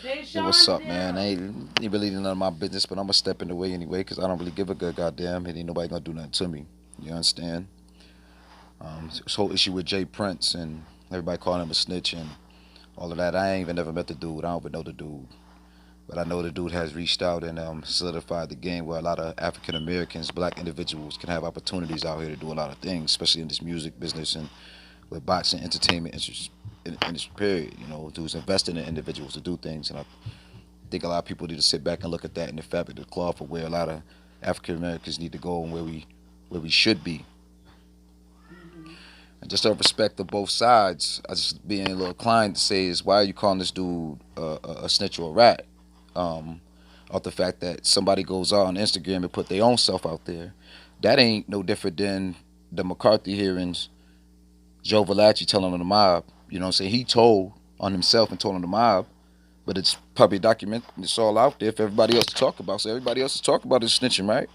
Yo, what's up, man? I ain't really none of my business, but I'm gonna step in the way anyway, cause I don't really give a good goddamn. It ain't nobody gonna do nothing to me. You understand? This whole issue with Jay Prince and everybody calling him a snitch and all of that. I ain't even never met the dude. I don't even know the dude, but I know the dude has reached out and solidified the game where a lot of African Americans, black individuals, can have opportunities out here to do a lot of things, especially in this music business and with boxing entertainment in this period. You know, dudes investing in individuals to do things, and I think a lot of people need to sit back and look at that in the fabric of the cloth of where a lot of African Americans need to go and where we should be. And just out of respect to both sides, I just being a little inclined to say is why are you calling this dude a snitch or a rat? Um, Off the fact that somebody goes out on Instagram and put their own self out there, that ain't no different than the McCarthy hearings. Joe Valachi telling on the mob, you know what I'm saying? He told on himself and told on the mob, but it's public document. It's all out there for everybody else to talk about. So everybody else to talk about is snitching, right?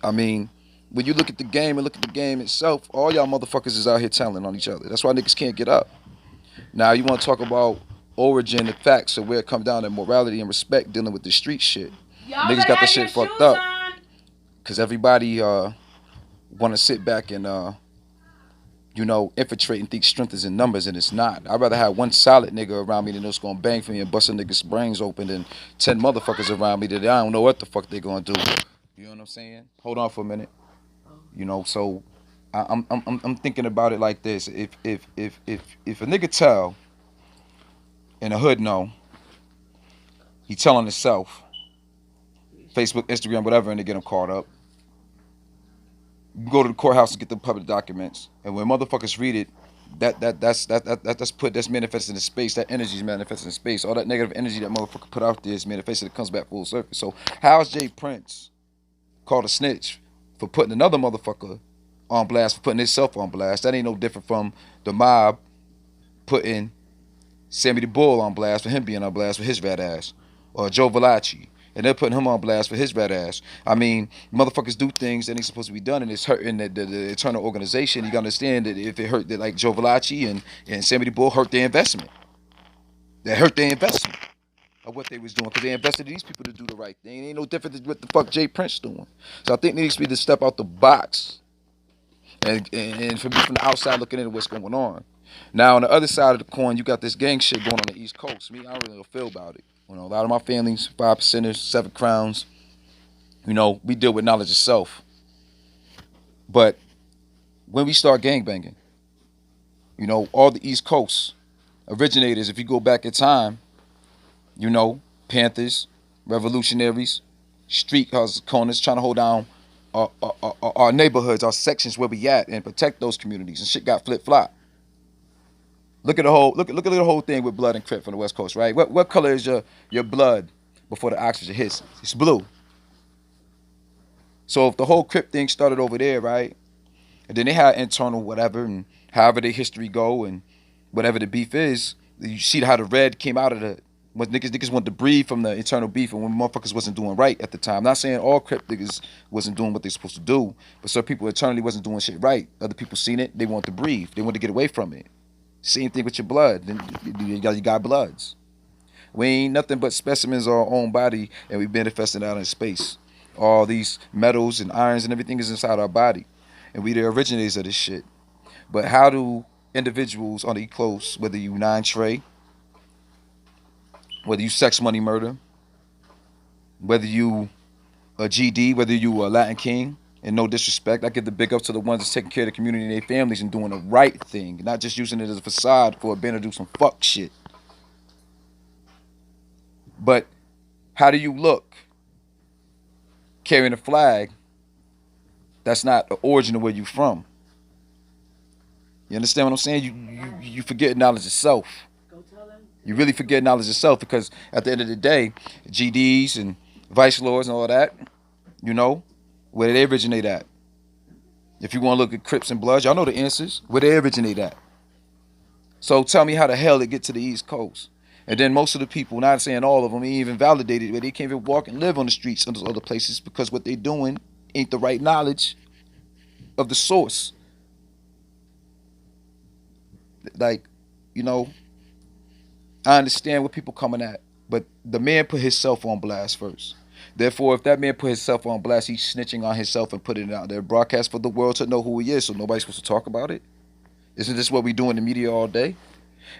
I mean, when you look at the game and look at the game itself, all y'all motherfuckers is out here telling on each other. That's why niggas can't get up. Now you want to talk about origin and facts of where it comes down to morality and respect dealing with the street shit. Y'all Niggas better got the have your shit fucked shoes up on. because everybody want to sit back and infiltrate and think strength is in numbers, and it's not. I'd rather have one solid nigga around me than those gonna bang for me and bust a nigga's brains open than 10 motherfuckers around me that I don't know what the fuck they gonna do. You know what I'm saying? Hold on for a minute. So I'm thinking about it like this. If a nigga tell in the hood know, he telling himself, Facebook, Instagram, whatever, and they get him caught up. You go to the courthouse and get the public documents, and when motherfuckers read it, that's manifested in space. That energy is manifested in space. All that negative energy that motherfucker put out there is manifested. It comes back full circle. So how is Jay Prince called a snitch for putting another motherfucker on blast, for putting himself on blast? That ain't no different from the mob putting Sammy the Bull on blast for him being on blast for his rat ass, or Joe Valachi, and they're putting him on blast for his rat ass. I mean, motherfuckers do things that ain't supposed to be done, and it's hurting the eternal organization. You gotta understand that if it hurt that like Joe Valachi and Sammy the Bull hurt their investment, that hurt their investment of what they was doing because they invested in these people to do the right thing. It ain't no different than what the fuck Jay Prince doing. So I think there needs to be to step out the box and from the outside looking into what's going on. Now on the other side of the coin, you got this gang shit going on the East Coast. Me, I don't really feel about it. A lot of my families, 5%ers, 7 crowns. We deal with knowledge of self. But when we start gang banging, all the East Coast originators, if you go back in time, Panthers, revolutionaries, street corners trying to hold down our neighborhoods, our sections where we at, and protect those communities. And shit got flip flop. Look at the whole look at the whole thing with blood and Crip from the West Coast, right? What color is your blood before the oxygen hits? It's blue. So if the whole Crip thing started over there, right, and then they had internal whatever, and however the history go, and whatever the beef is, you see how the red came out of the when niggas wanted to breathe from the internal beef, and when motherfuckers wasn't doing right at the time. Not saying all Crip niggas wasn't doing what they supposed to do, but some people internally wasn't doing shit right. Other people seen it, they wanted to breathe, they wanted to get away from it. Same thing with your blood. Then you got bloods. We ain't nothing but specimens of our own body, and we manifesting out in space. All these metals and irons and everything is inside our body, and we the originators of this shit. But how do individuals on the East Coast, whether you Nine Trey, whether you Sex Money Murder, whether you a GD, whether you a Latin King, and no disrespect, I give the big ups to the ones that's taking care of the community and their families and doing the right thing, not just using it as a facade for a band to do some fuck shit. But how do you look carrying a flag that's not the origin of where you from? You understand what I'm saying? You forget knowledge of self. Go tell them. You really forget knowledge of self because at the end of the day, GDs and vice lords and all that, where did they originate at? If you want to look at Crips and Bloods, y'all know the answers. Where they originate at? So tell me how the hell it get to the East Coast. And then most of the people, not saying all of them, ain't even validated, where they can't even walk and live on the streets of those other places because what they doing ain't the right knowledge of the source. Like, you know, I understand what people coming at, but the man put himself on blast first. Therefore, if that man put himself on blast, he's snitching on himself and putting it out there, broadcast for the world to know who he is, so nobody's supposed to talk about it. Isn't this what we do in the media all day?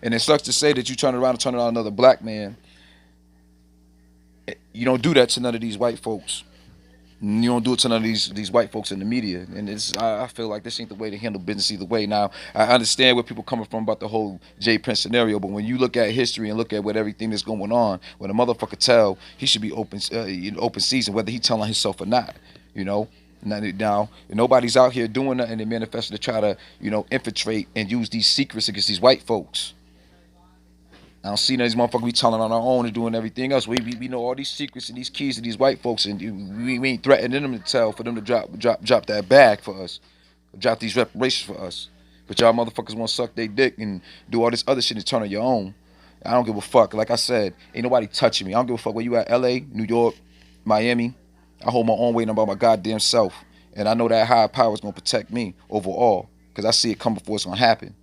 And it sucks to say that you turn around and turn around another black man. You don't do that to none of these white folks. You don't do it to none of these white folks in the media, and I feel like this ain't the way to handle business either way. Now I understand where people coming from about the whole Jay Prince scenario, but when you look at history and look at what everything that's going on, when a motherfucker tell, he should be open season, whether he telling himself or not. You know. Now nobody's out here doing nothing in manifesto to try to infiltrate and use these secrets against these white folks. I don't see none of these motherfuckers we telling on our own and doing everything else. We know all these secrets and these keys to these white folks, and we ain't threatening them to tell for them to drop that bag for us, drop these reparations for us. But y'all motherfuckers want to suck their dick and do all this other shit and turn on your own. I don't give a fuck. Like I said, ain't nobody touching me. I don't give a fuck where you at. L.A., New York, Miami. I hold my own weight about my goddamn self, and I know that higher power is gonna protect me overall because I see it come before it's gonna happen.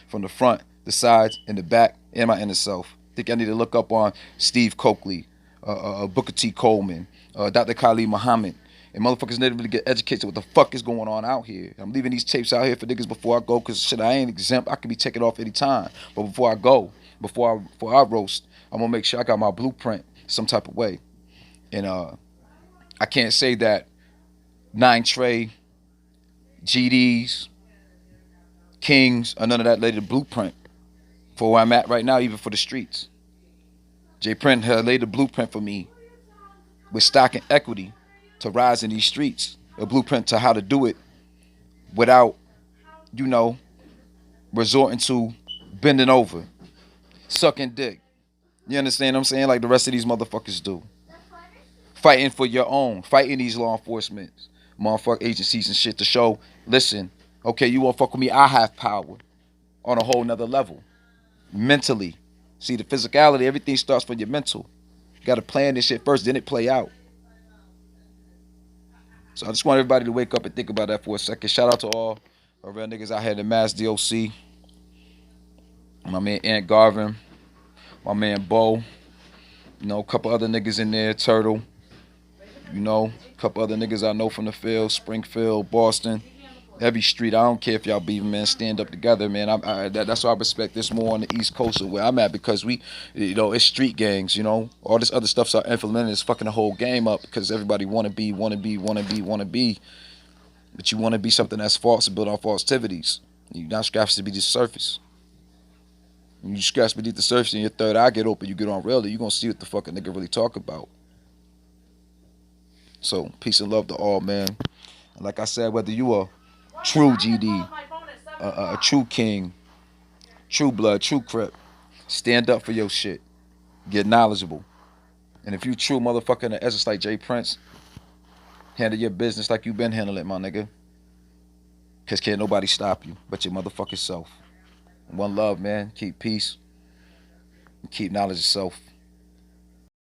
From the front, the sides, and the back, and my inner self. I think I need to look up on Steve Coakley, Booker T. Coleman, Dr. Khalid Muhammad, and motherfuckers need to really get educated what the fuck is going on out here. I'm leaving these tapes out here for niggas before I go, because shit, I ain't exempt. I can be taken off any time. But before I go, before I roast, I'm gonna make sure I got my blueprint some type of way. And I can't say that 9 Trey, GDs, Kings, or none of that laid the blueprint for where I'm at right now, even for the streets. Jay Prince had laid the blueprint for me with stock and equity to rise in these streets. A blueprint to how to do it without, resorting to bending over, sucking dick. You understand what I'm saying? Like the rest of these motherfuckers do. Fighting for your own. Fighting these law enforcement, motherfucker agencies and shit to show, listen, okay, you won't fuck with me, I have power on a whole nother level. Mentally. See, the physicality, everything starts from your mental. You got to plan this shit first, then it play out. So I just want everybody to wake up and think about that for a second. Shout out to all our real niggas out here in the Mass DOC. My man Ant Garvin. My man Bo. A couple other niggas in there. Turtle. A couple other niggas I know from the field. Springfield, Boston. Every street, I don't care if y'all beefing, man. Stand up together, man. That's why I respect this more on the East Coast of where I'm at, because we, it's street gangs, All this other stuff's implemented is fucking the whole game up because everybody wanna be. But you wanna be something that's false and built on falsities. You're not scratched to be the surface. When you scratch beneath the surface and your third eye get open, you get on reality, you're gonna see what the fuck a nigga really talk about. So, peace and love to all, man. And like I said, whether you are true GD, a true king, true blood, true crip, stand up for your shit. Get knowledgeable. And if you true motherfucker in the essence like Jay Prince, handle your business like you been handling it, my nigga. Because can't nobody stop you but your motherfucking self. One love, man. Keep peace. And keep knowledge of self.